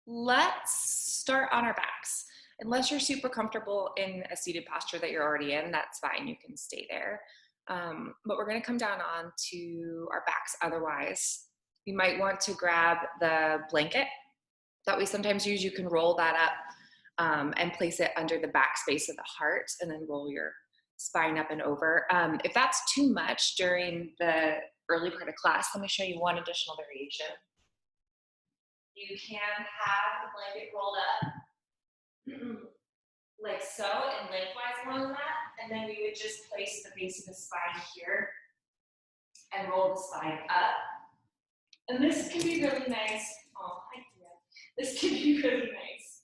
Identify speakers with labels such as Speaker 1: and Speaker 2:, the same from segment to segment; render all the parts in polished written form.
Speaker 1: Let's start on our backs. Unless you're super comfortable in a seated posture that you're already in, that's fine. You can stay there. But we're going to come down on to our backs otherwise. You might want to grab the blanket that we sometimes use. You can roll that up and place it under the back space of the heart and then roll your spine up and over. If that's too much during the early part of class, let me show you one additional variation. You can have the blanket rolled up like so and lengthwise along that, and then we would just place the base of the spine here and roll the spine up. And this can be really nice. Oh, hi, Tia. This can be really nice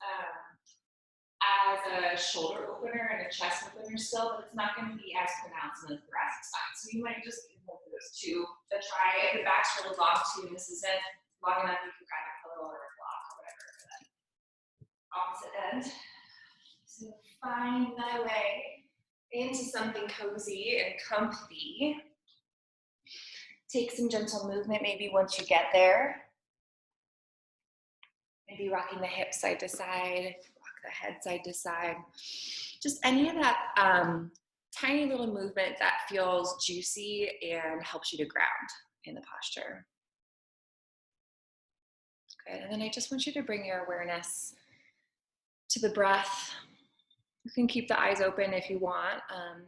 Speaker 1: as a shoulder opener and a chest opener still, but it's not going to be as pronounced in the thoracic spine. So you might just give both of those two a try. If the back's really long too, and this isn't long enough, you can grab a pillow or a block or whatever for the opposite end. So find my way into something cozy and comfy. Take some gentle movement maybe once you get there. Maybe rocking the hips side to side, rock the head side to side. Just any of that tiny little movement that feels juicy and helps you to ground in the posture. Good, and then I just want you to bring your awareness to the breath. You can keep the eyes open if you want,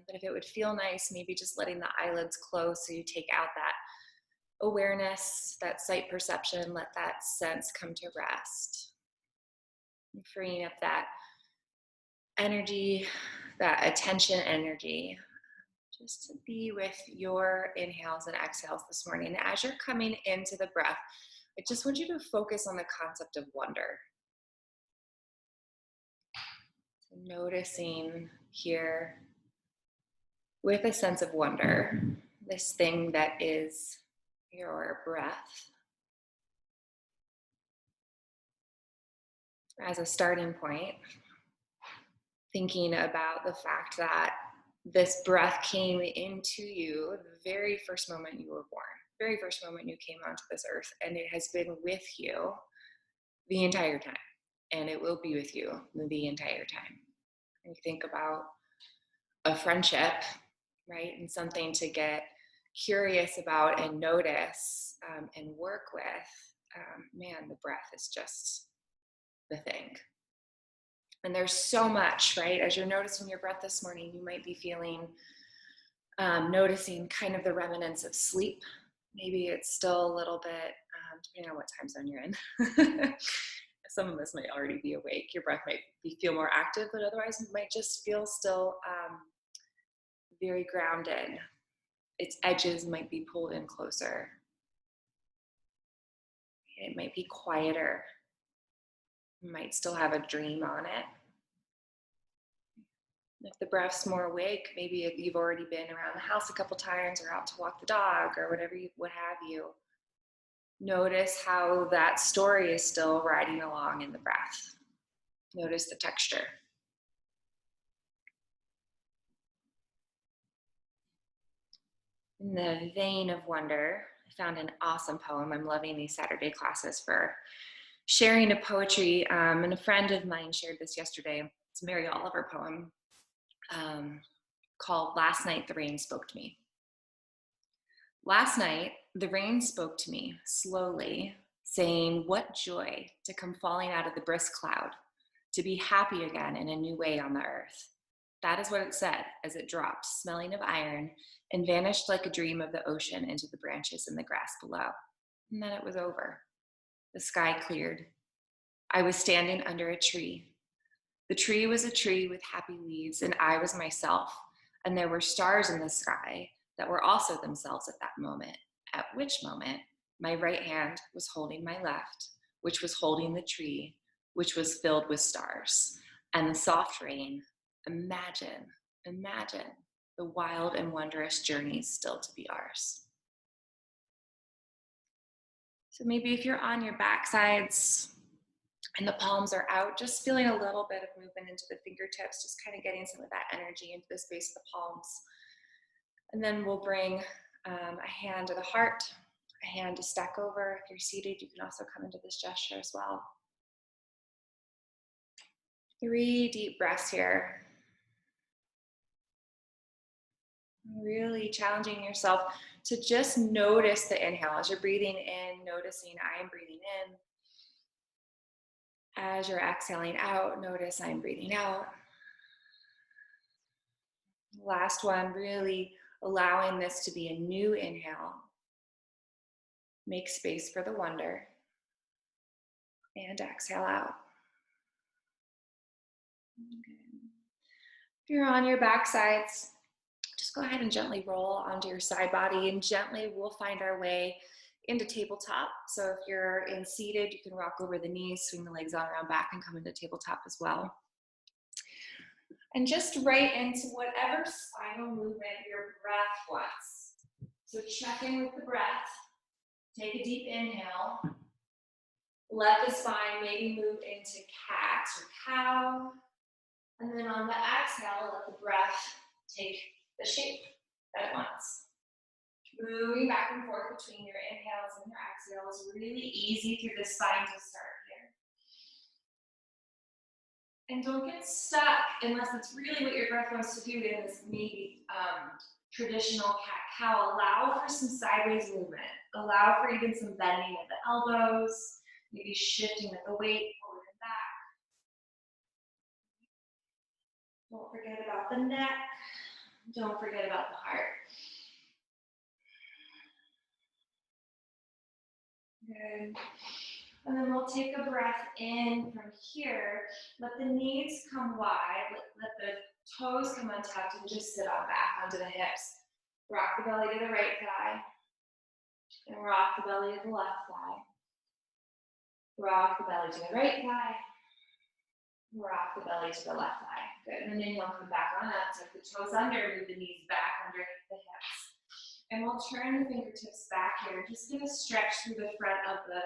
Speaker 1: but if it would feel nice, maybe just letting the eyelids close so you take out that awareness, that sight perception, let that sense come to rest. And freeing up that energy, that attention energy, just to be with your inhales and exhales this morning. And as you're coming into the breath, I just want you to focus on the concept of wonder. Noticing here with a sense of wonder, this thing that is your breath. As a starting point, thinking about the fact that this breath came into you the very first moment you were born, very first moment you came onto this earth, and it has been with you the entire time, and it will be with you the entire time. And you think about a friendship, right, and something to get curious about and notice and work with, man, the breath is just the thing. And there's so much, right? As you're noticing your breath this morning, you might be feeling, noticing kind of the remnants of sleep. Maybe it's still a little bit, depending on what time zone you're in. Some of us might already be awake. Your breath might feel more active, but otherwise it might just feel still very grounded. Its edges might be pulled in closer. It might be quieter. You might still have a dream on it. If the breath's more awake, maybe if you've already been around the house a couple times or out to walk the dog or whatever, what have you. Notice how that story is still riding along in the breath. Notice the texture. In the vein of wonder, I found an awesome poem. I'm loving these Saturday classes for sharing a poetry, and a friend of mine shared this yesterday. It's a Mary Oliver poem called "Last Night the Rain Spoke to Me." Last night, the rain spoke to me slowly, saying, "What joy to come falling out of the brisk cloud, to be happy again in a new way on the earth." That is what it said as it dropped, smelling of iron, and vanished like a dream of the ocean into the branches and the grass below. And then it was over. The sky cleared. I was standing under a tree. The tree was a tree with happy leaves, and I was myself, and there were stars in the sky that were also themselves at that moment, at which moment my right hand was holding my left, which was holding the tree, which was filled with stars, and the soft rain. Imagine the wild and wondrous journeys still to be ours. So maybe if you're on your backsides and the palms are out, just feeling a little bit of movement into the fingertips, just kind of getting some of that energy into the space of the palms. And then we'll bring a hand to the heart, a hand to stack over. If you're seated, you can also come into this gesture as well. 3 deep breaths here. Really challenging yourself to just notice the inhale. As you're breathing in, noticing I'm breathing in. As you're exhaling out, notice I'm breathing out. Last one, really allowing this to be a new inhale. Make space for the wonder. And exhale out. Good. If you're on your back sides, just go ahead and gently roll onto your side body, and gently we'll find our way into tabletop. So if you're in seated, you can rock over the knees, swing the legs on around back, and come into tabletop as well. And just right into whatever spinal movement your breath wants. So check in with the breath. Take a deep inhale. Let the spine maybe move into cat or cow. And then on the exhale, let the breath take the shape that it wants. Moving back and forth between your inhales and your exhales, really easy through the spine to start here. And don't get stuck unless it's really what your breath wants to do in this maybe traditional cat-cow. Allow for some sideways movement. Allow for even some bending of the elbows, maybe shifting of the weight forward and back. Don't forget about the neck. Don't forget about the heart. Good. And then we'll take a breath in from here. Let the knees come wide. Let the toes come untucked and just sit on back onto the hips. Rock the belly to the right thigh. And rock the belly to the left thigh. Rock the belly to the right thigh. Rock the belly to the left thigh. Good. And then inhale, come back on up. Tuck the toes under, move the knees back under the hips. And we'll turn the fingertips back here. Just get a stretch through the front of the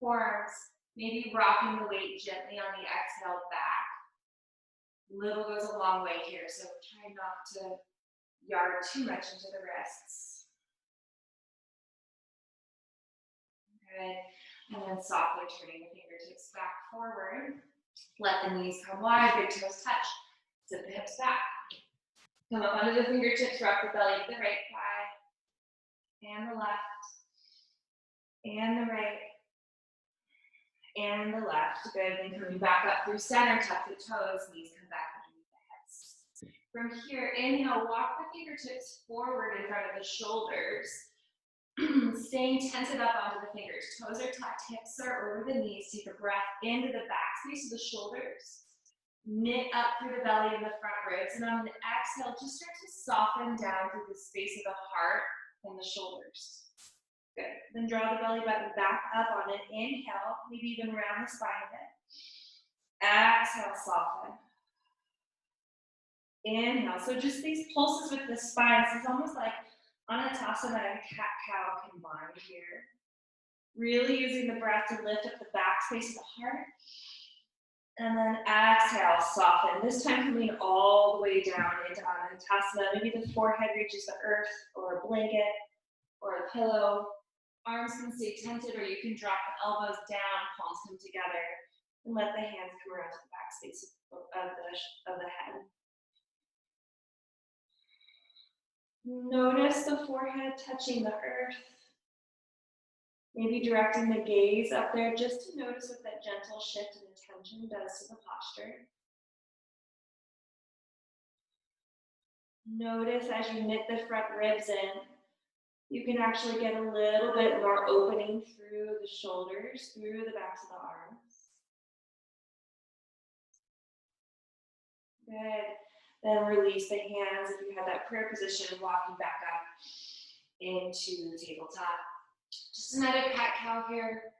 Speaker 1: forearms. Maybe rocking the weight gently on the exhale back. Little goes a long way here, so try not to yard too much into the wrists. Good. And then softly turning the fingertips back forward. Let the knees come wide, big toes touch. Sit the hips back. Come up onto the fingertips, rock the belly to the right thigh. And the left. And the right. And the left. Good. Then coming back up through center, tuck the toes, knees come back underneath the hips. From here, inhale, walk the fingertips forward in front of the shoulders. Staying tented up onto the fingers. Toes are tucked, hips are over the knees. Take a breath into the back space of the shoulders. Knit up through the belly and the front ribs. And on an exhale, just start to soften down through the space of the heart and the shoulders. Good. Then draw the belly button back up on an inhale, maybe even round the spine a bit. Exhale, soften. Inhale. So just these pulses with the spine. This is almost like Anatasana and cat-cow combined here. Really using the breath to lift up the back space of the heart. And then exhale, soften. This time coming all the way down into Anatasana. Maybe the forehead reaches the earth or a blanket or a pillow. Arms can stay tented, or you can drop the elbows down, palms come together, and let the hands come around to the back space of the head. Notice the forehead touching the earth. Maybe directing the gaze up there just to notice what that gentle shift in attention does to the posture. Notice as you knit the front ribs in, you can actually get a little bit more opening through the shoulders, through the backs of the arms. Good. Then release the hands if you have that prayer position, walking back up into tabletop. Just another cat-cow here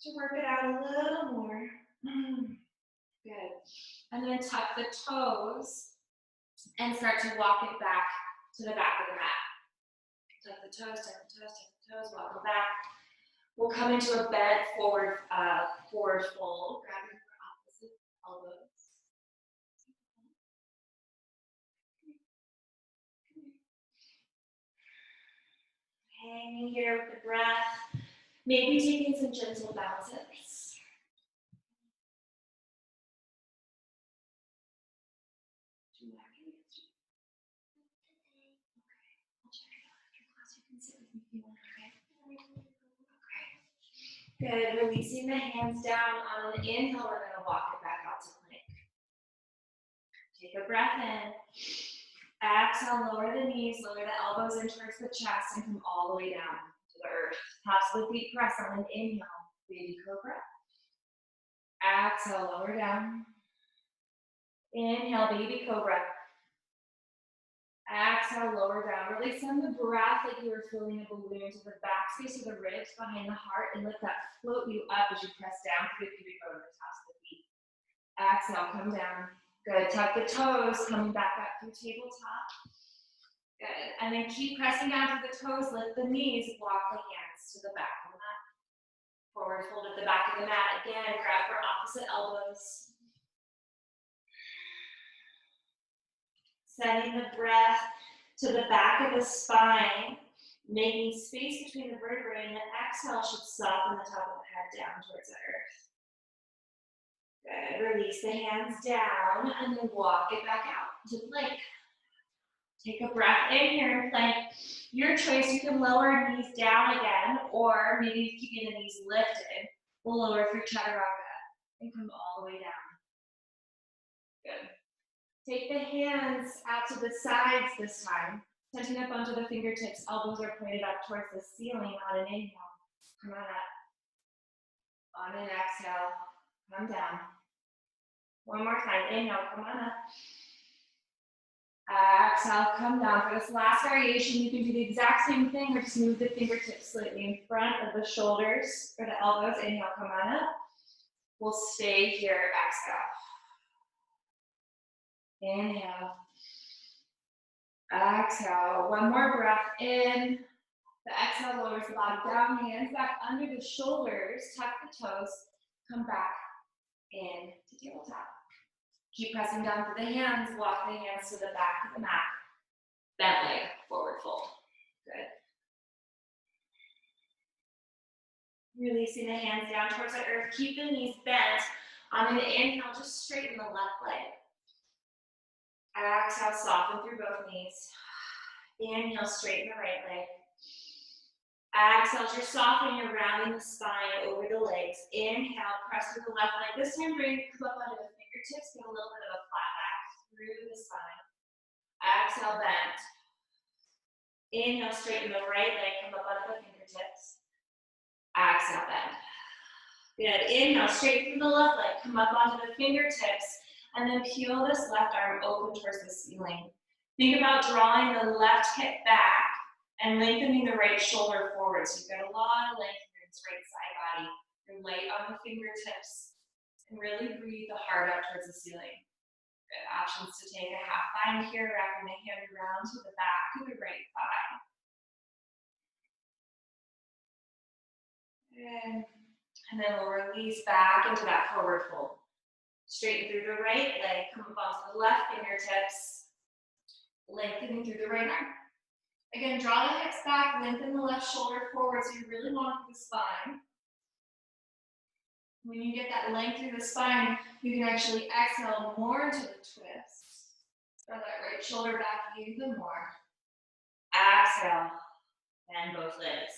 Speaker 1: to work it out a little more. Good. And then tuck the toes and start to walk it back to the back of the mat. Tuck the toes, tuck the toes, tuck the toes, walk them back. We'll come into a bent forward fold. Grab your opposite elbows. Hanging here with the breath. Maybe taking some gentle bounces. do that again against you? Okay. I'll check it out after class. You can sit with me if you want, okay? Okay. Good. Releasing the hands down. On an inhale, we're going to walk it back out to plank. Take a breath in. Exhale, lower the knees, lower the elbows in towards the chest, and come all the way down to the earth. Tops of the feet press on an inhale, baby cobra. Exhale, lower down. Inhale, baby cobra. Exhale, lower down. Really send the breath like you were filling a balloon to the back space of the ribs behind the heart, and let that float you up as you press down through the pubic bone to the tops of the feet. Exhale, come down. Good. Tuck the toes, coming back up through tabletop. Good. And then keep pressing down to the toes, lift the knees, walk the hands to the back of the mat. Forward fold at the back of the mat. Again, grab for opposite elbows. Sending the breath to the back of the spine, making space between the vertebrae, and the exhale should soften the top of the head down towards the earth. Good. Release the hands down and then walk it back out to plank. Take a breath in here and plank. Your choice, you can lower knees down again, or maybe keeping the knees lifted. We'll lower through chaturanga and come all the way down. Good. Take the hands out to the sides this time. Touching up onto the fingertips, elbows are pointed up towards the ceiling on an inhale. Come on up. On an exhale, come down. One more time, inhale, come on up. Exhale, come down. For this last variation, you can do the exact same thing, or just move the fingertips slightly in front of the shoulders or the elbows. Inhale, come on up. We'll stay here, exhale. Inhale. Exhale. One more breath in. The exhale lowers the body down, hands back under the shoulders, tuck the toes, come back in to tabletop. Keep pressing down through the hands, walk the hands to the back of the mat. Bent leg, forward fold. Good. Releasing the hands down towards the earth. Keep the knees bent. On an inhale, just straighten the left leg. Exhale, soften through both knees. Inhale, straighten the right leg. Exhale, as you're softening, you're rounding the spine over the legs. Inhale, press through the left leg. This time, come up onto the fingertips, get a little bit of a flat back through the spine. Exhale, bend. Inhale, straighten the right leg, come up onto the fingertips. Exhale, bend. Good. Inhale, straighten the left leg, come up onto the fingertips, and then peel this left arm open towards the ceiling. Think about drawing the left hip back and lengthening the right shoulder forward. So you've got a lot of length in this right side body. You're light on the fingertips. And really breathe the heart out towards the ceiling. Good. Options to take a half bind here, wrapping the hand around to the back of the right thigh. Good. And then we'll release back into that forward fold. Straighten through the right leg, come up onto the left fingertips, lengthening through the right arm. Again, draw the hips back, lengthen the left shoulder forward so you really long through the spine. When you get that length through the spine, you can actually exhale more into the twist. Throw that right shoulder back even more. Exhale, bend both legs.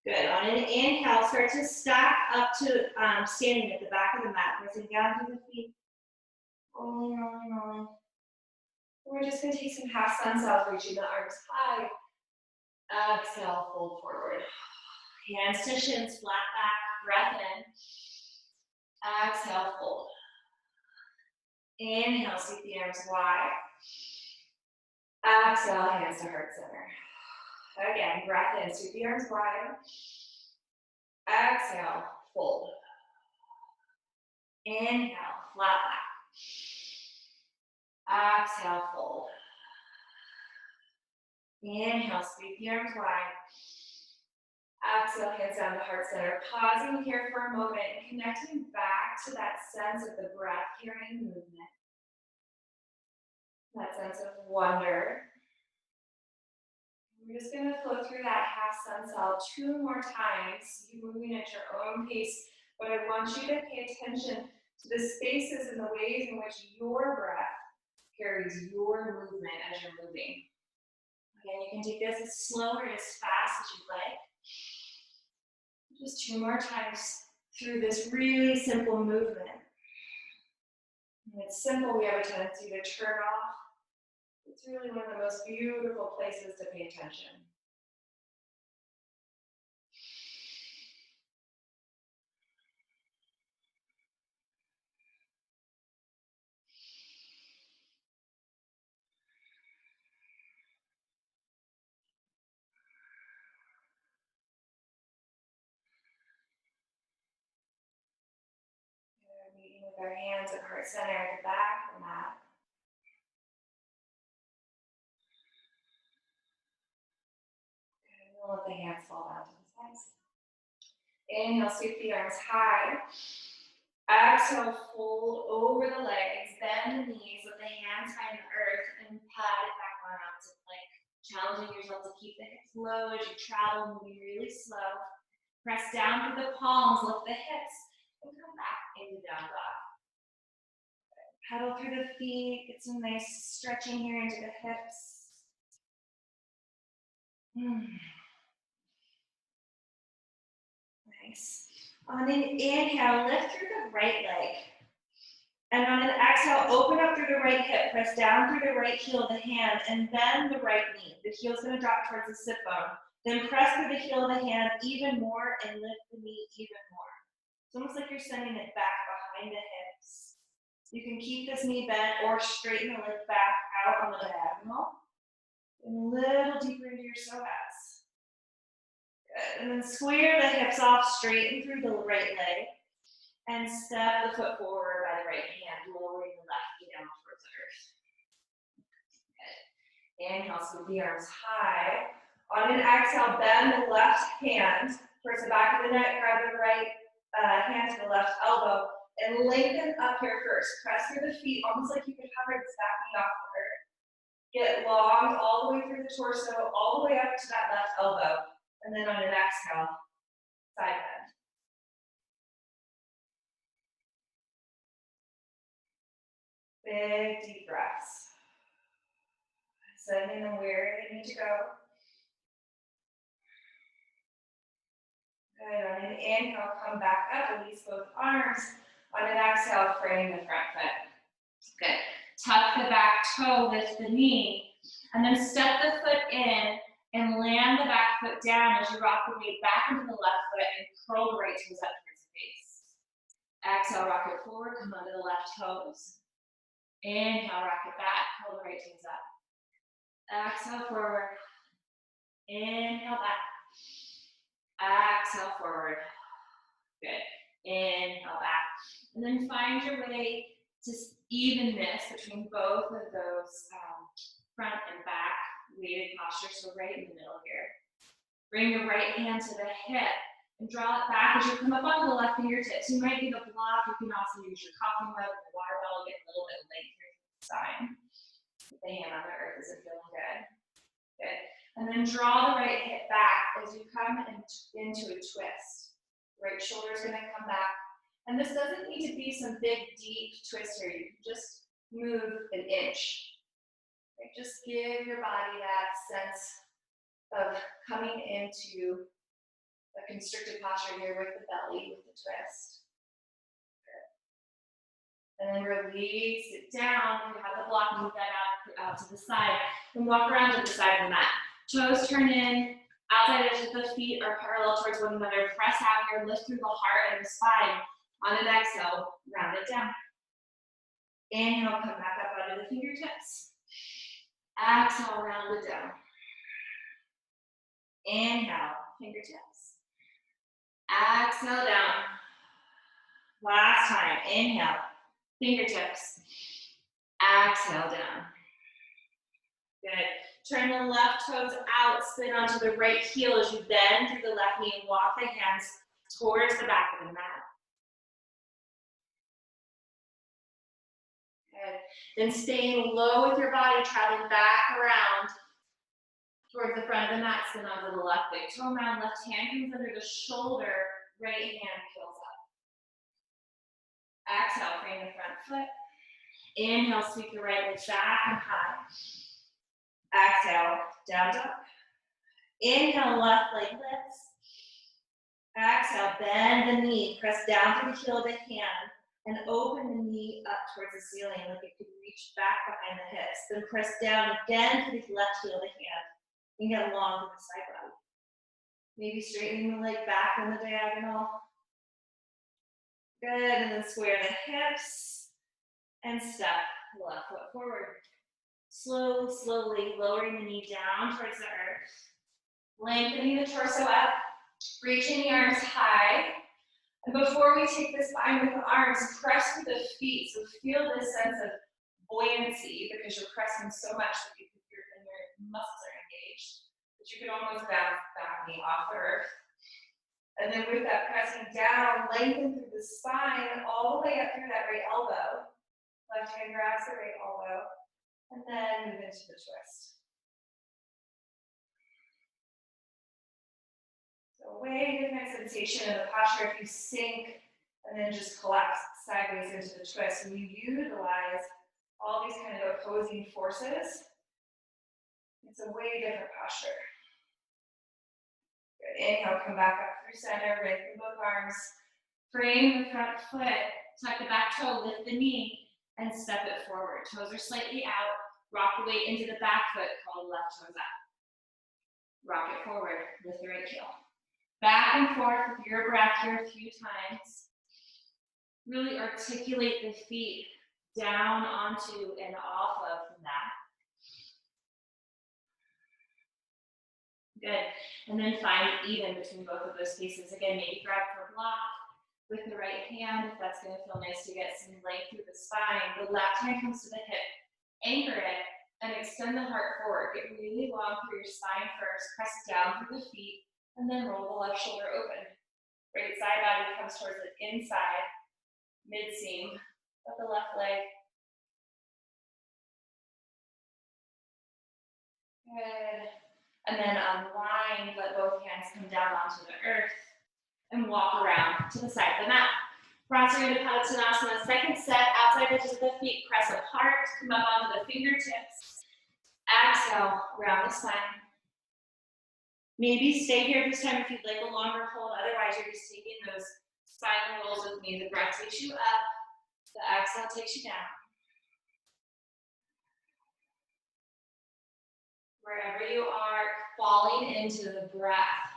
Speaker 1: Good. On an inhale, start to stack up to standing at the back of the mat, pressing down through the feet. Rolling, rolling, rolling. We're just going to take some half sun cells, reaching the arms high. Exhale, fold forward. Hands to shins, flat back, breath in. Exhale, fold. Inhale, sweep the arms wide. Exhale, hands to heart center. Again, breath in, sweep the arms wide. Exhale, fold. Inhale, flat back. Exhale, fold. Inhale, sweep the arms wide. Exhale, hands down to heart center. Pausing here for a moment and connecting back to that sense of the breath carrying movement. That sense of wonder. We're just going to flow through that half sun cell 2 more times. You're moving at your own pace, but I want you to pay attention to the spaces and the ways in which your breath carries your movement as you're moving. Again, you can take this as slow or as fast as you'd like. Just 2 more times through this really simple movement. When it's simple, we have a tendency to turn off. It's really one of the most beautiful places to pay attention. Meeting with our hands at heart center at the back of the mat. And we'll let the hands fall down to the sides. Inhale, sweep the arms high. Exhale, fold over the legs, bend the knees with the hands high in the earth, and pat it back on up to plank. Challenging yourself to keep the hips low as you travel, moving really slow. Press down through the palms, lift the hips, and come back into down dog. Pedal through the feet, get some nice stretching here into the hips. Nice. On an inhale, lift through the right leg. And on an exhale, open up through the right hip, press down through the right heel of the hand, and bend the right knee. The heel's gonna drop towards the sit bone. Then press through the heel of the hand even more and lift the knee even more. It's almost like you're sending it back behind the hips. You can keep this knee bent or straighten the leg back out on the diagonal. And a little deeper into your psoas. Good. And then square the hips off, straighten through the right leg. And step the foot forward by the right hand, lowering the left knee down towards the earth. Good. Inhale, sweep the arms high. On an exhale, bend the left hand towards the back of the neck, grab the right hand to the left elbow, and lengthen up here first. Press through the feet, almost like you could hover this back knee off the earth. Get long all the way through the torso, all the way up to that left elbow. And then on an exhale, side bend. Big deep breaths. Sending them where they need to go. Good. On an inhale, come back up, release both arms. On an exhale, frame the front foot. Good. Tuck the back toe, lift the knee, and then step the foot in and land the back foot down as you rock the weight back into the left foot and curl the right toes up towards the face. Exhale, rock it forward, come onto the left toes. Inhale, rock it back, curl the right toes up. Exhale, forward. Inhale, back. Exhale, forward. Good. Inhale, back. And then find your way to evenness between both of those front and back weighted postures, so right in the middle here. Bring your right hand to the hip and draw it back as you come up onto the left fingertips. You might need a block. You can also use your coffee mug or the water bottle, get a little bit lengthier to the side. The hand on the earth isn't feeling good. Good. And then draw the right hip back as you come into a twist. Right shoulder is going to come back. And this doesn't need to be some big, deep twist here. You can just move an inch. Right? Just give your body that sense of coming into a constricted posture here with the belly, with the twist. Good. And then release it down. If you have the block, move that out to the side. And walk around to the side of the mat. Toes turn in. Outside edges of the feet are parallel towards one another. Press out here, lift through the heart and the spine. On an exhale, round it down. Inhale, come back up onto the fingertips. Exhale, round it down. Inhale, fingertips. Exhale, down. Last time, inhale, fingertips. Exhale, down. Good. Turn the left toes out, spin onto the right heel as you bend through the left knee and walk the hands towards the back of the mat. Good. Then staying low with your body, traveling back around towards the front of the mat, spin onto the left big toe mound, left hand comes under the shoulder, right hand peels up. Exhale, frame the front foot. Inhale, sweep the right leg back and high. Exhale, down dog. Inhale, left leg lifts. Exhale, bend the knee, press down through the heel of the hand, and open the knee up towards the ceiling like it could reach back behind the hips. Then press down again through the left heel of the hand and get long to the side body. Maybe straightening the leg back in the diagonal. Good, and then square the hips and step the left foot forward. Slowly, slowly lowering the knee down towards the earth. Lengthening the torso up, reaching the arms high. And before we take the spine with the arms, press through the feet. So feel this sense of buoyancy because you're pressing so much that your muscles are engaged. But you could almost bounce that knee off the earth. And then with that pressing down, lengthen through the spine all the way up through that right elbow. Left hand grabs the right elbow. And then move into the twist. So way different sensation in the posture if you sink and then just collapse sideways into the twist. And you utilize all these kind of opposing forces. It's a way different posture. Good. Inhale, come back up through center, lengthen both arms. Frame the front foot, tuck the back toe, lift the knee, and step it forward. Toes are slightly out. Rock the weight into the back foot, call the left toes up. Rock it forward, lift the right heel. Back and forth with your breath here a few times. Really articulate the feet down onto and off of the mat. Good. And then find even between both of those pieces. Again, maybe grab for a block with the right hand if that's going to feel nice to get some length through the spine. The left hand comes to the hip. Anchor it and extend the heart forward. Get really long through your spine first. Press down through the feet. And then roll the left shoulder open. Right side body comes towards the inside, mid-seam of the left leg. Good. And then unwind, let both hands come down onto the earth and walk around to the side of the mat. Padottanasana, second set, outside edges of the feet, press apart, come up onto the fingertips. Exhale, round the spine. Maybe stay here this time if you'd like a longer hold. Otherwise, you're just taking those spinal rolls with me. The breath takes you up. The exhale takes you down. Wherever you are, falling into the breath.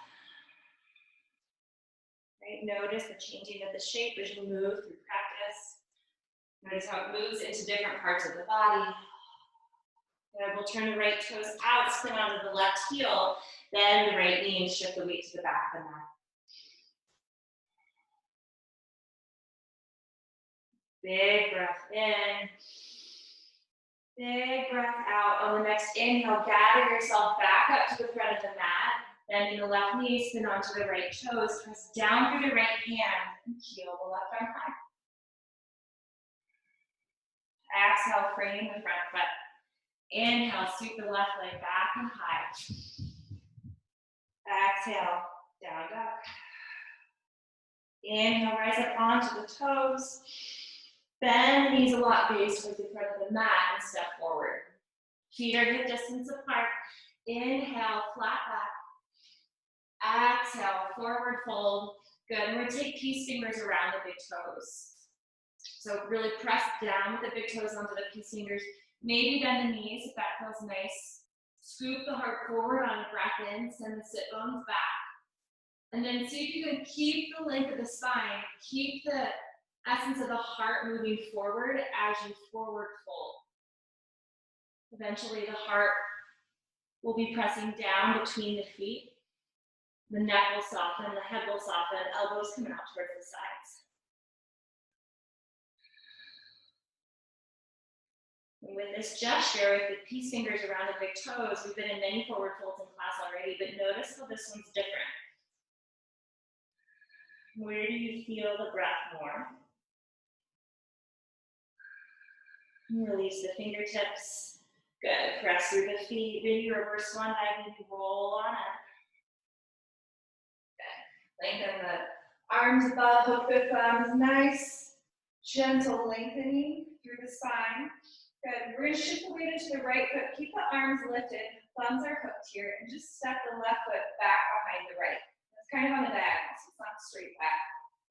Speaker 1: Right? Notice the changing of the shape as you move through practice. Notice how it moves into different parts of the body. Good. We'll turn the right toes out, spin onto the left heel. Bend the right knee and shift the weight to the back of the mat. Big breath in. Big breath out. On the next inhale, gather yourself back up to the front of the mat. Bending the left knee, spin onto the right toes. Press down through the right hand and heel the left arm high. Exhale, frame the front foot. Inhale, sweep the left leg back and high. Exhale, down dog. Inhale, rise up onto the toes. Bend the knees a lot, gaze towards the front of the mat and step forward. Feet are hip distance apart. Inhale, flat back. Exhale, forward fold. Good, and we're going to take peace fingers around the big toes. So really press down with the big toes onto the peace fingers. Maybe bend the knees if that feels nice. Scoop the heart forward on a breath in, send the sit bones back. And then see if you can keep the length of the spine, keep the essence of the heart moving forward as you forward fold. Eventually the heart will be pressing down between the feet. The neck will soften, the head will soften, elbows come out towards the sides. And with this gesture, with the peace fingers around the big toes, we've been in many forward folds in class already, but notice how this one's different. Where do you feel the breath more? And release the fingertips. Good. Press through the feet. Maybe reverse one leg, maybe roll on up. Good. Lengthen the arms above, hook the thumbs. Nice. Gentle lengthening through the spine. Good. We're going to shift the weight into the right foot. Keep the arms lifted. Thumbs are hooked here. And just step the left foot back behind the right. It's kind of on the diagonal, so it's not straight back.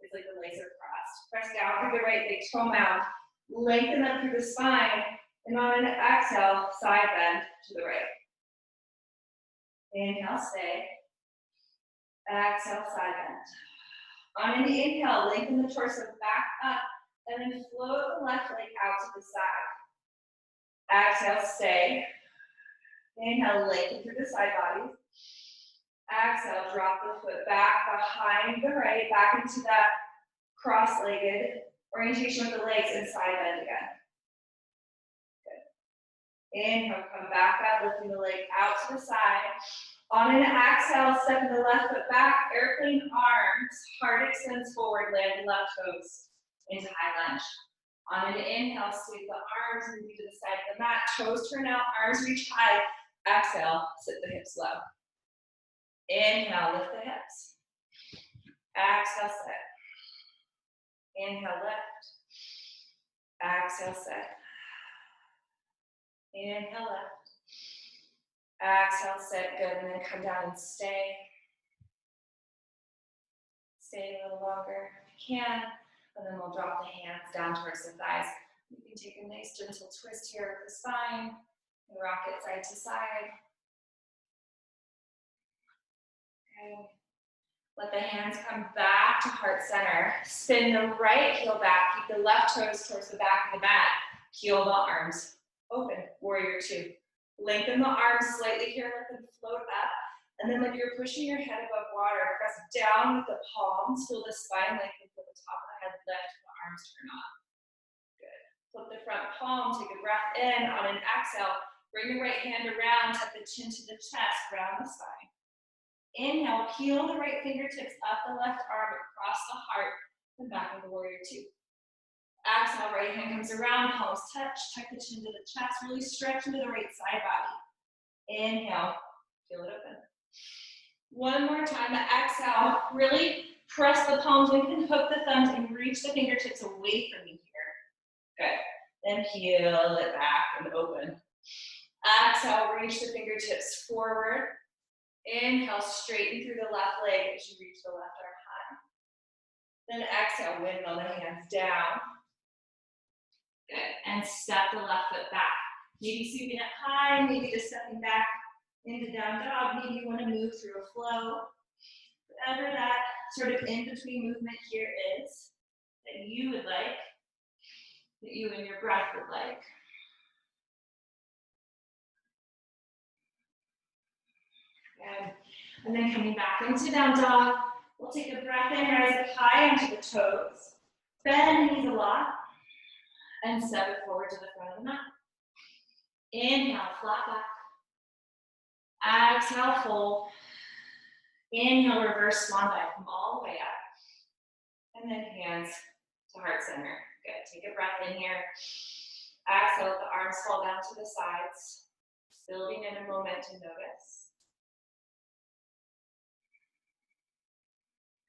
Speaker 1: It's like the legs are crossed. Press down through the right leg, toe mound. Lengthen up through the spine. And on an exhale, side bend to the right. Inhale, stay. Exhale, side bend. On an inhale, lengthen the torso back up. And then float the left leg out to the side. Exhale, stay. Inhale, lengthen through the side body. Exhale, drop the foot back behind the right, back into that cross-legged orientation with the legs and side bend again. Good. Inhale, come back up, lifting the leg out to the side. On an exhale, step the left foot back, airplane arms, heart extends forward, land the left toes into high lunge. On an inhale, sweep the arms, move to the side of the mat, toes turn out, arms reach high. Exhale, sit the hips low. Inhale, lift the hips. Exhale, sit. Inhale, lift. Exhale, sit. Inhale, lift. Exhale, sit. Good. And then come down and stay. Stay a little longer if you can. And then we'll drop the hands down towards the thighs. You can take a nice gentle twist here with the spine and rock it side to side. Okay. Let the hands come back to heart center. Spin the right heel back. Keep the left toes towards the back of the mat. Heel the arms open. Warrior two. Lengthen the arms slightly here. Let them float up. And then when you're pushing your head above water, press down with the palms. Feel the spine lengthen from the top of the head. Lift. The arms turn on. Good. Flip the front palm. Take a breath in. On an exhale, bring the right hand around. Tuck the chin to the chest. Round the spine. Inhale, peel the right fingertips up the left arm across the heart and back into warrior two. Exhale, right hand comes around, palms touch, tuck the chin to the chest, really stretch into the right side body. Inhale, feel it open. One more time, exhale, really press the palms, we can hook the thumbs and reach the fingertips away from you here. Good, then peel it back and open. Exhale, reach the fingertips forward. Inhale, straighten through the left leg as you reach the left arm high. Then exhale, windmill the hands down. Good, and step the left foot back. Maybe sweeping it high, maybe just stepping back into down dog. Maybe you want to move through a flow. Whatever that sort of in-between movement here is that you would like, that you and your breath would like. Good. And then coming back into down dog, we'll take a breath in, rise up high onto the toes. Bend the knees a lot. And step it forward to the front of the mat. Inhale, flat back. Exhale, fold. Inhale, reverse swan dive. Come all the way up. And then hands to heart center. Good. Take a breath in here. Exhale, let the arms fall down to the sides. Building in a moment to notice.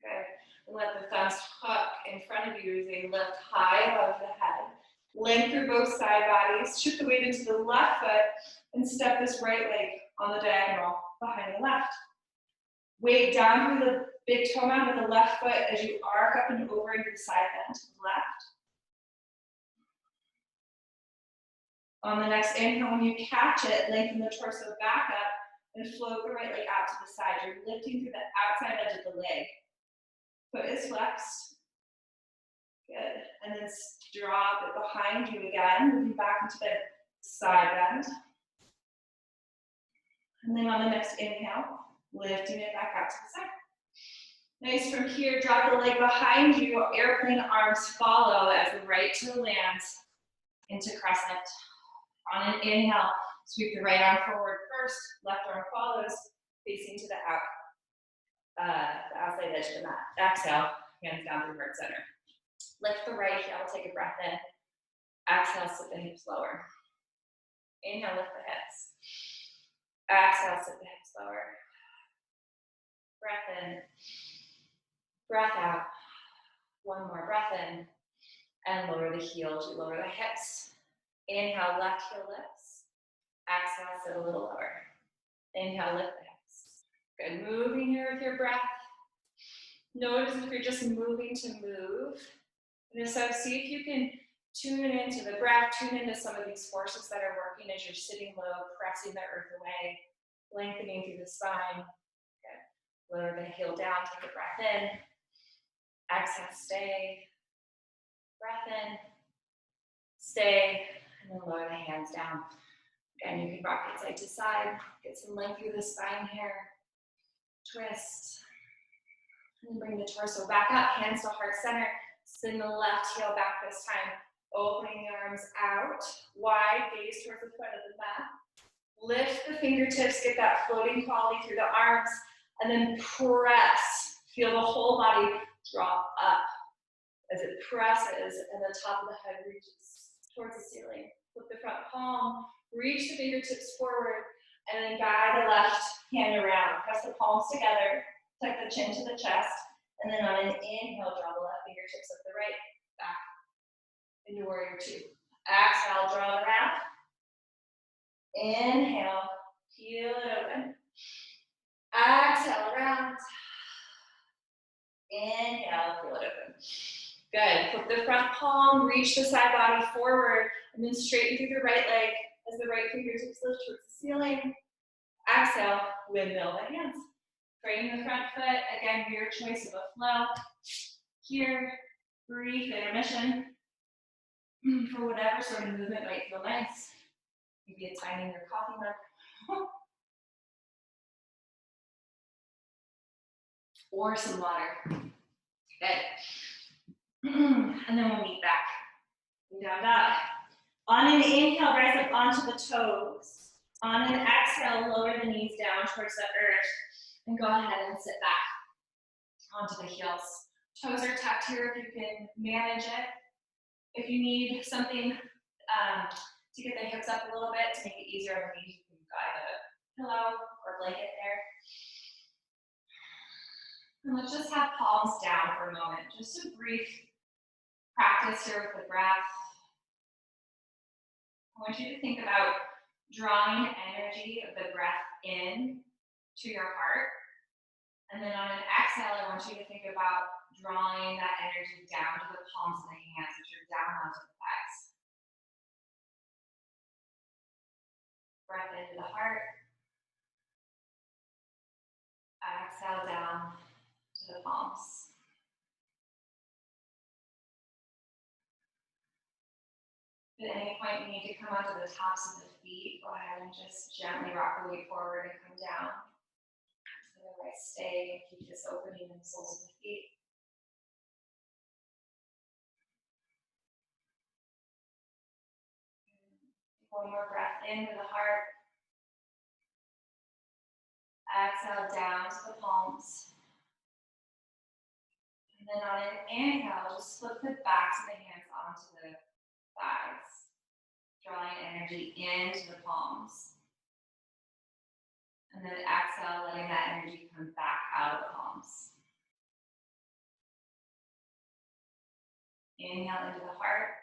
Speaker 1: Good. And let the thumbs hook in front of you as they lift high above the head. Length through both side bodies. Shift the weight into the left foot and step this right leg on the diagonal behind the left. Weight down through the big toe mound with the left foot as you arc up and over into the side bend to the left. On the next inhale, when you catch it, lengthen the torso back up and float the right leg out to the side. You're lifting through the outside edge of the leg. Foot is flexed. Good. And then drop it behind you again, moving back into the side bend. And then on the next inhale, lifting it back out to the side. Nice. From here, drop the leg behind you, airplane arms follow as the right toe lands into crescent. On an inhale, sweep the right arm forward first, left arm follows, facing to the outside edge of the mat. Exhale, hands down through heart center. Lift the right heel, take a breath in. Exhale, sit the hips lower. Inhale, lift the hips. Exhale, sit the hips lower. Breath in. Breath out. One more breath in. And lower the heels, you lower the hips. Inhale, left heel lifts. Exhale, sit a little lower. Inhale, lift the hips. Good, moving here with your breath. Notice if you're just moving to move. And so see if you can tune into the breath, tune into some of these forces that are working as you're sitting low, pressing the earth away, lengthening through the spine. Good. Lower the heel down, take a breath in. Exhale, stay. Breath in. Stay. And then lower the hands down. Again, you can rock it side to side. Get some length through the spine here. Twist. And bring the torso back up, hands to heart center. Send the left heel back this time. Opening the arms out, wide, gaze towards the front of the mat. Lift the fingertips, get that floating quality through the arms, and then press. Feel the whole body drop up as it presses, and the top of the head reaches towards the ceiling. Flip the front palm, reach the fingertips forward, and then guide the left hand around. Press the palms together. Tuck the chin to the chest, and then on an inhale, draw the left fingertips up the right, back into warrior two. Exhale, draw it around. Inhale, peel it open. Exhale, around. Inhale, peel it open. Good. Flip the front palm, reach the side body forward, and then straighten through the right leg as the right fingertips lift towards the ceiling. Exhale, windmill the hands. Frame the front foot, again, your choice of a flow. Here, brief intermission for whatever sort of movement might feel nice. Maybe it's finding your coffee mug. Or some water. Good. And then we'll meet back. Down dog. On an inhale, rise up onto the toes. On an exhale, lower the knees down towards the earth. And go ahead and sit back onto the heels. Toes are tucked here if you can manage it. If you need something to get the hips up a little bit to make it easier on the knees, you can guide a pillow or blanket there. And let's just have palms down for a moment. Just a brief practice here with the breath. I want you to think about drawing energy of the breath in to your heart. And then on an exhale, I want you to think about drawing that energy down to the palms of the hands, which are down onto the thighs. Breath into the heart. Exhale down to the palms. If at any point you need to come onto the tops of the feet, go ahead and just gently rock the weight forward and come down. Otherwise, stay and keep this opening in the soles of the feet. One more breath into the heart. Exhale down to the palms. And then on an inhale, just flip the backs of the hands onto the thighs, drawing energy into the palms. And then exhale, letting that energy come back out of the palms. Inhale into the heart.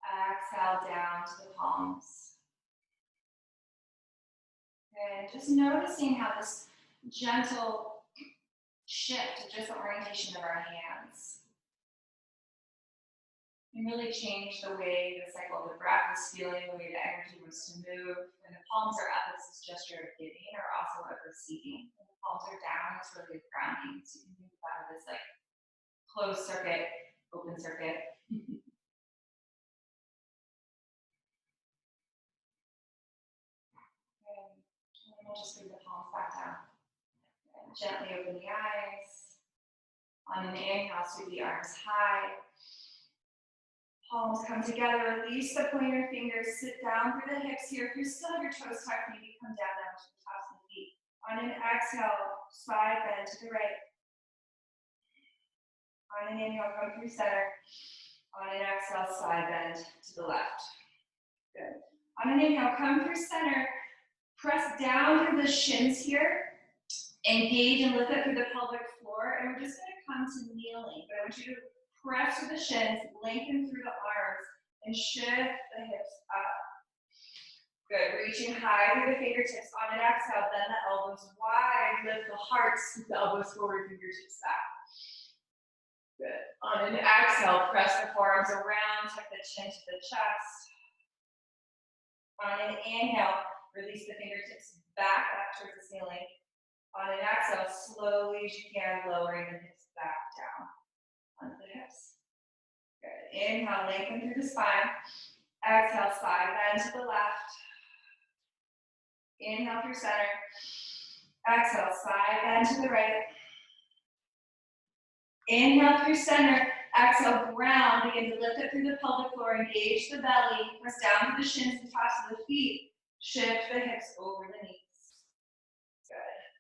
Speaker 1: Exhale down to the palms. And just noticing how this gentle shift to different orientation of our hands can really change the way the cycle of the breath is feeling, the way the energy wants to move. When the palms are up, it's this gesture of giving or also of receiving. When the palms are down, it's really grounding. So you can think about it as like closed circuit, open circuit. And we'll just bring the palms back down. And gently open the eyes. On an inhale, sweep the arms high. Palms come together, release the pointer fingers, sit down through the hips here. If you still have your toes tucked, maybe come down now to the tops of the feet. On an exhale, side bend to the right. On an inhale, come through center. On an exhale, side bend to the left. Good. On an inhale, come through center. Press down through the shins here. Engage and lift up through the pelvic floor, and we're just going to come to kneeling. But I want you to press to the shins, lengthen through the arms, and shift the hips up. Good. Reaching high through the fingertips. On an exhale, bend the elbows wide. Lift the heart, scoop the elbows forward, fingertips back. Good. On an exhale, press the forearms around, tuck the chin to the chest. On an inhale, release the fingertips back up towards the ceiling. On an exhale, slowly as you can, lowering the hips back down onto the hips. Good. Inhale, lengthen through the spine. Exhale, side bend to the left. Inhale through center. Exhale, side bend to the right. Inhale through center. Exhale, ground. Begin to lift up through the pelvic floor. Engage the belly. Press down through the shins and tops of the feet. Shift the hips over the knees.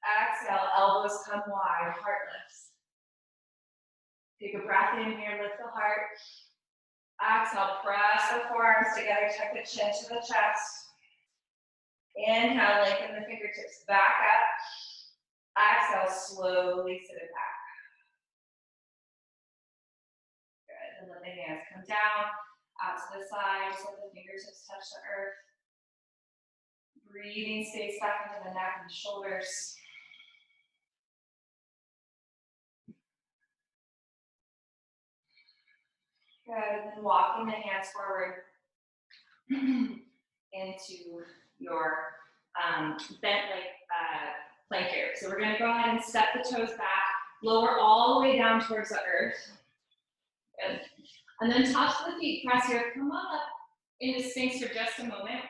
Speaker 1: Exhale, elbows come wide, heart lifts. Take a breath in here, lift the heart. Exhale, press the forearms together, tuck the chin to the chest. Inhale, lengthen the fingertips back up. Exhale, slowly sit it back. Good, and let the hands come down, out to the side, just let the fingertips touch the earth. Breathing space back into the neck and the shoulders. Good, and then walking the hands forward into your bent leg plank here. So we're going to go ahead and step the toes back, lower all the way down towards the earth. Good. And then tops of the feet, press here, come on up into Sphinx for just a moment.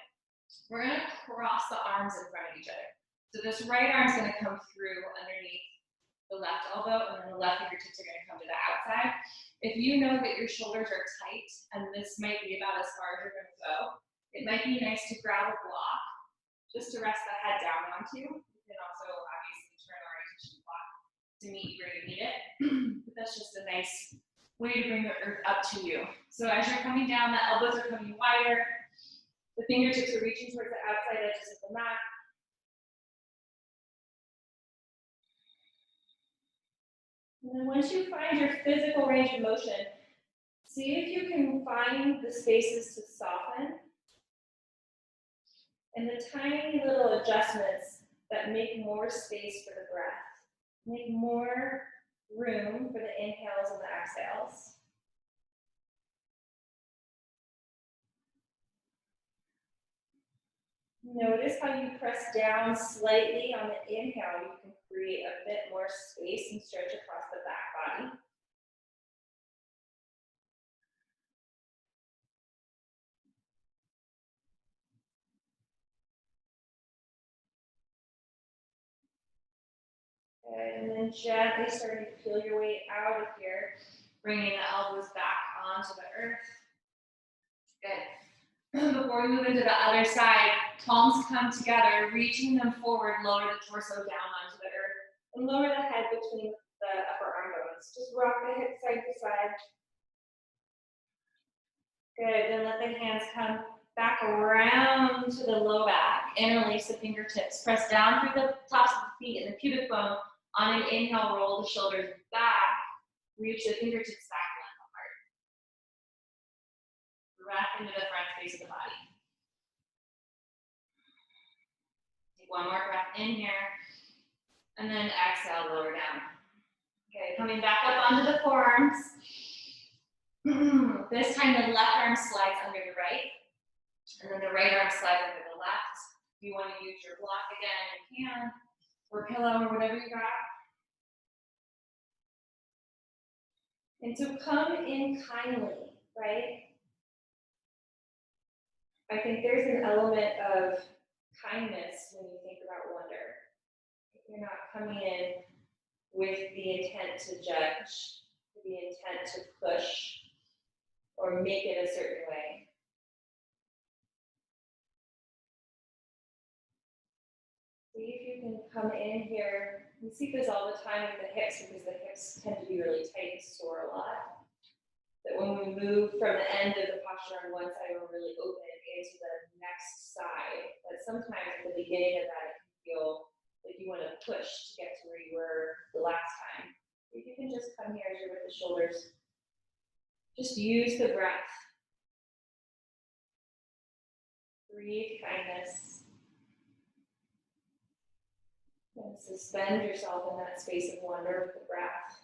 Speaker 1: We're going to cross the arms in front of each other. So this right arm is going to come through underneath the left elbow, and then the left fingertips are going to come to the outside. If you know that your shoulders are tight, and this might be about as far as you're going to go, it might be nice to grab a block just to rest the head down onto. You can also obviously turn the rotation block to meet where you need it, but that's just a nice way to bring the earth up to you. So as you're coming down, the elbows are coming wider, the fingertips are reaching towards the outside edges of the mat. And then once you find your physical range of motion, see if you can find the spaces to soften and the tiny little adjustments that make more space for the breath. Make more room for the inhales and the exhales. Notice how you press down slightly on the inhale. You can create a bit more space and stretch across the back body. And then gently starting to peel your way out of here, bringing the elbows back onto the earth. Good. Before we move into the other side, palms come together, reaching them forward, lower the torso down onto the earth, and lower the head between the upper arm bones. Just rock the hips side to side. Good, then let the hands come back around to the low back. Interlace the fingertips. Press down through the tops of the feet and the pubic bone. On an inhale, roll the shoulders back. Reach the fingertips back, length apart. Breath into the front face of the body. Take one more breath in here. And then exhale, lower down. Okay, coming back up onto the forearms. This time the left arm slides under the right. And then the right arm slides under the left. If you want to use your block again, you can. Or pillow, or whatever you got. And so come in kindly, right? I think there's an element of kindness when you think about wonder. You're not coming in with the intent to judge, the intent to push, or make it a certain way. See if you can come in here. We see this all the time with the hips because the hips tend to be really tight and sore a lot. That when we move from the end of the posture on one side, we're really open into the next side. But sometimes at the beginning of that, it can feel like if you want to push to get to where you were the last time. If you can just come here as you're with the shoulders. Just use the breath. Breathe kindness. And suspend yourself in that space of wonder with the breath.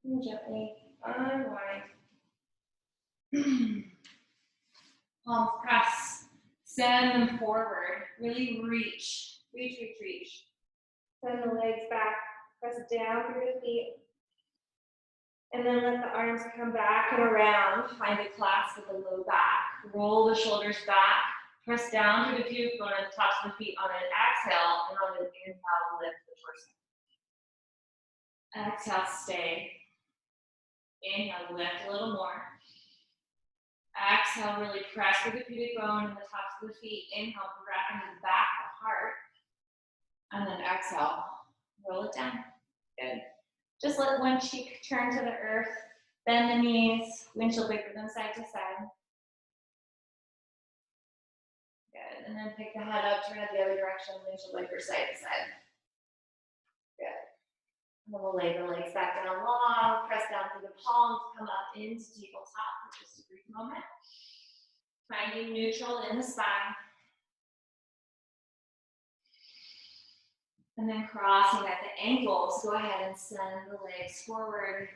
Speaker 1: And gently unwind. Palms press. Send them forward. Really reach. Reach. Send the legs back. Press down through the feet. And then let the arms come back and around. Find a clasp with the low back. Roll the shoulders back. Press down through the pubic bone and the tops of the feet on an exhale. And on an inhale, lift the torso. Exhale, stay. Inhale, lift a little more. Exhale, really press through the pubic bone and the tops of the feet. Inhale, breath into the back, the heart. And then exhale, roll it down. Good. Just let one cheek turn to the earth. Bend the knees, windshield wiper them side to side. Good. And then pick the head up, turn it the other direction, windshield wiper side to side. Good. And then we'll lay the legs back down long, press down through the palms, come up into tabletop for just a brief moment. Finding neutral in the spine. And then crossing at the ankles, go ahead and send the legs forward.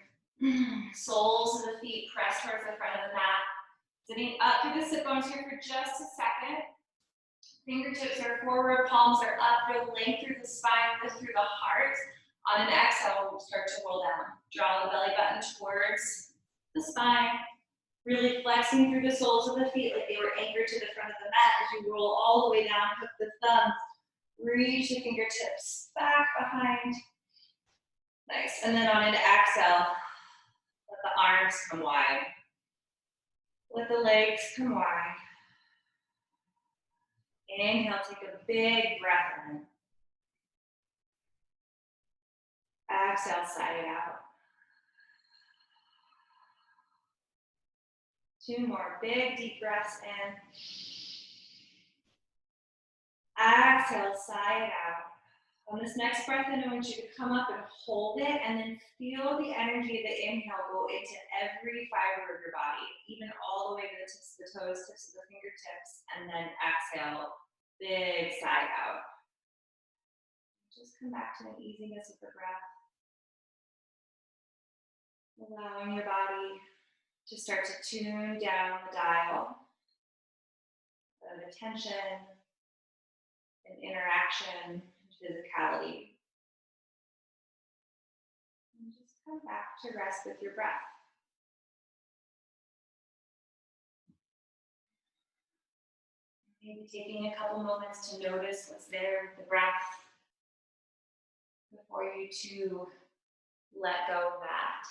Speaker 1: Soles of the feet press towards the front of the mat. Sitting up through the sit bones here for just a second. Fingertips are forward, palms are up, feel length through the spine, lift through the heart. On an exhale, we'll start to roll down. Draw the belly button towards the spine. Really flexing through the soles of the feet like they were anchored to the front of the mat. As you roll all the way down, hook the thumbs. Reach the fingertips back behind. Nice. And then on an exhale, let the arms come wide. Let the legs come wide. Inhale, take a big breath in. Exhale, sigh it out. 2 more big deep breaths in. Exhale, sigh it out. On this next breath in, I want you to come up and hold it and then feel the energy of the inhale go into every fiber of your body, even all the way to the tips of the toes, tips of the fingertips, and then exhale, big sigh out. Just come back to an easiness of the breath. Allowing your body to start to tune down the dial of attention and interaction and physicality. And just come back to rest with your breath. Maybe taking a couple moments to notice what's there with the breath before you to let go of that.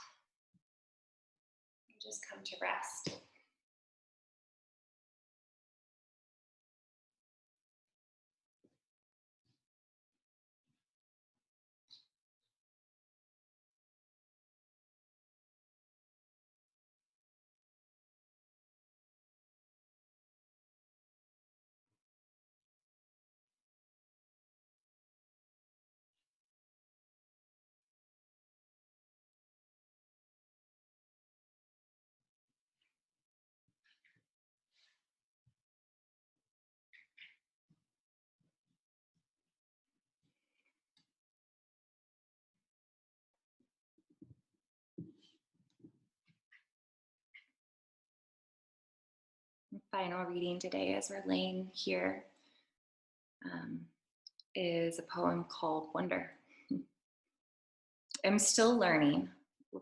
Speaker 1: And just come to rest. Final reading today as we're laying here is a poem called Wonder. I'm still learning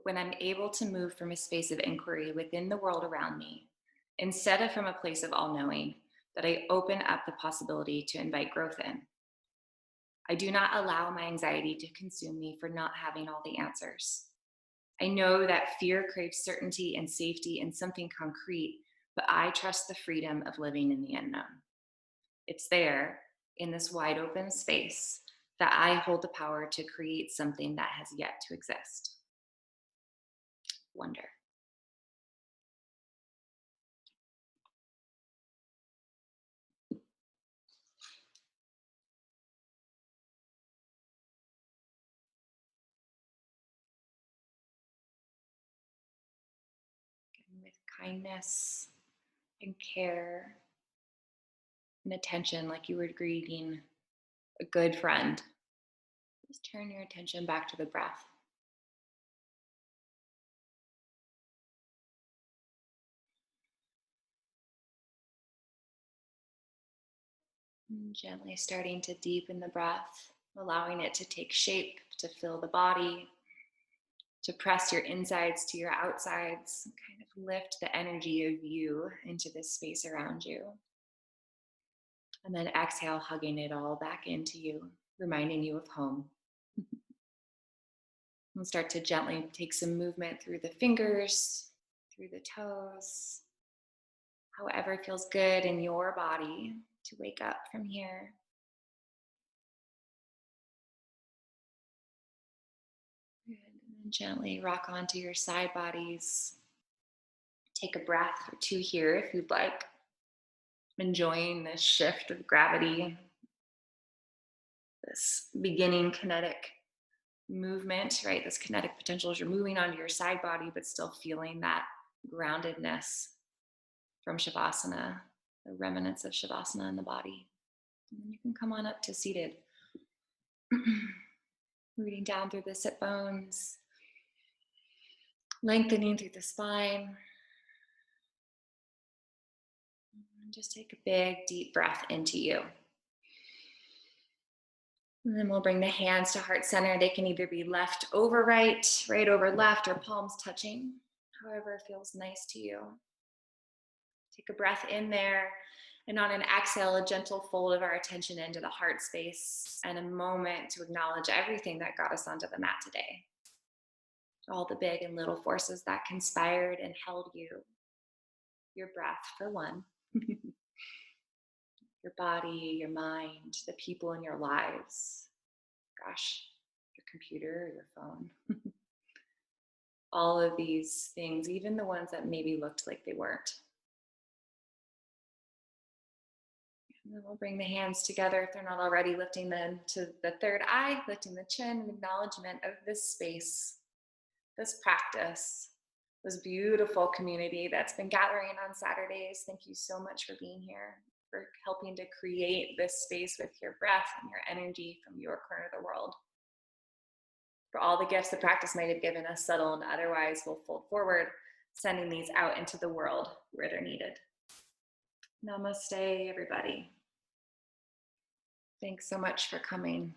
Speaker 1: when I'm able to move from a space of inquiry within the world around me, instead of from a place of all-knowing, that I open up the possibility to invite growth in. I do not allow my anxiety to consume me for not having all the answers. I know that fear craves certainty and safety and something concrete, but I trust the freedom of living in the unknown. It's there, in this wide open space, that I hold the power to create something that has yet to exist. Wonder. with kindness and care and attention, like you were greeting a good friend. Just turn your attention back to the breath. And gently starting to deepen the breath, allowing it to take shape, to fill the body, to press your insides to your outsides, kind of lift the energy of you into this space around you. And then exhale, hugging it all back into you, reminding you of home. And start to gently take some movement through the fingers, through the toes, however feels good in your body to wake up from here. Good. And then gently rock onto your side bodies. Take a breath or two here if you'd like. Enjoying this shift of gravity, this beginning kinetic movement, right? This kinetic potential as you're moving onto your side body, but still feeling that groundedness from Shavasana, the remnants of Shavasana in the body. And then you can come on up to seated. Rooting down through the sit bones, lengthening through the spine. And just take a big, deep breath into you. And then we'll bring the hands to heart center. They can either be left over right, right over left, or palms touching, however feels nice to you. Take a breath in there, and on an exhale, a gentle fold of our attention into the heart space and a moment to acknowledge everything that got us onto the mat today. All the big and little forces that conspired and held you. Your breath, for one. Your body, your mind, the people in your lives. Gosh, your computer, your phone. All of these things, even the ones that maybe looked like they weren't. And then we'll bring the hands together if they're not already, lifting them to the third eye, lifting the chin in acknowledgement of this space, this practice, this beautiful community that's been gathering on Saturdays. Thank you so much for being here, for helping to create this space with your breath and your energy from your corner of the world. For all the gifts the practice might have given us, subtle and otherwise, we'll fold forward, sending these out into the world where they're needed. Namaste, everybody. Thanks so much for coming.